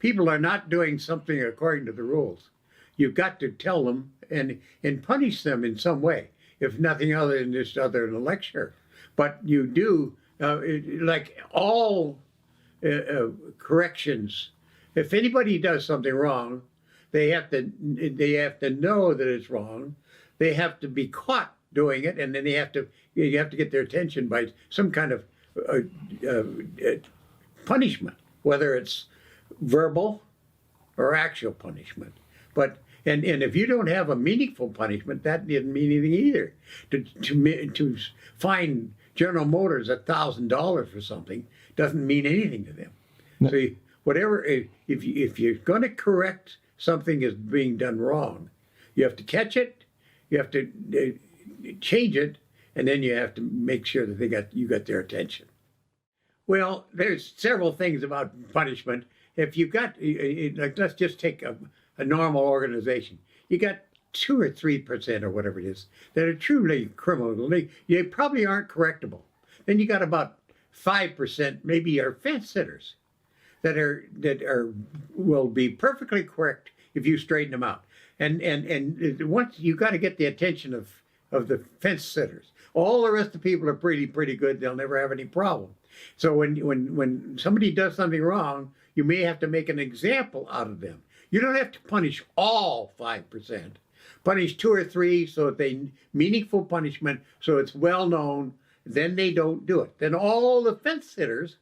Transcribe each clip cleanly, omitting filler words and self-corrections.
people are not doing something according to the rules, you've got to tell them and punish them in some way, if nothing other than just other than a lecture. But you do, like all corrections, if anybody does something wrong, they have to know that it's wrong. They have to be caught doing it, and then you have to get their attention by some kind of punishment, whether it's verbal or actual punishment. But and if you don't have a meaningful punishment, that didn't mean anything either. To fine General Motors $1,000 for something doesn't mean anything to them. No. So whatever, if you're going to correct something is being done wrong, you have to catch it, you have to change it, and then you have to make sure that you got their attention. Well, there's several things about punishment. If you've got, like, let's just take a normal organization. You got 2 or 3% or whatever it is that are truly criminal. They probably aren't correctable. Then you got about 5%, maybe are fence sitters that will be perfectly correct if you straighten them out. And once you got to get the attention of the fence sitters. All the rest of the people are pretty good. They'll never have any problem. So when somebody does something wrong, you may have to make an example out of them. You don't have to punish all 5%. Punish 2 or 3 so that they meaningful punishment, so it's well known. Then they don't do it. Then all the fence sitters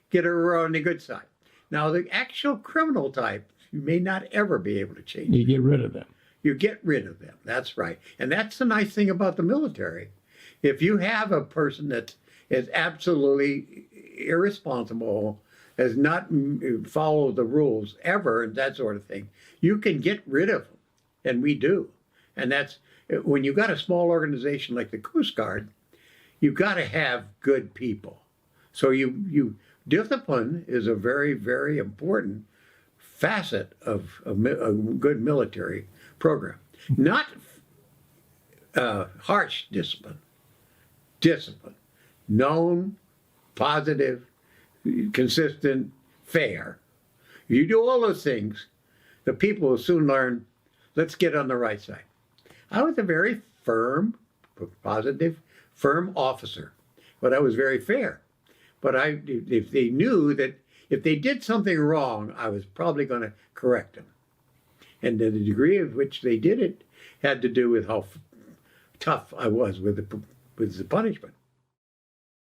get on the good side. Now the actual criminal type, you may not ever be able to change. You get rid of them. You get rid of them. That's right. And that's the nice thing about the military. If you have a person that is absolutely irresponsible, has not followed the rules ever, and that sort of thing, you can get rid of them. And we do. And that's, when you've got a small organization like the Coast Guard, you've got to have good people. So discipline is a very, very important facet of a good military program. Not harsh discipline. Discipline. Known, positive, consistent, fair. If you do all those things, the people will soon learn, let's get on the right side. I was a very firm, positive, firm officer, but I was very fair. But if they knew that if they did something wrong, I was probably going to correct them. And the degree of which they did it had to do with how tough I was with the punishment.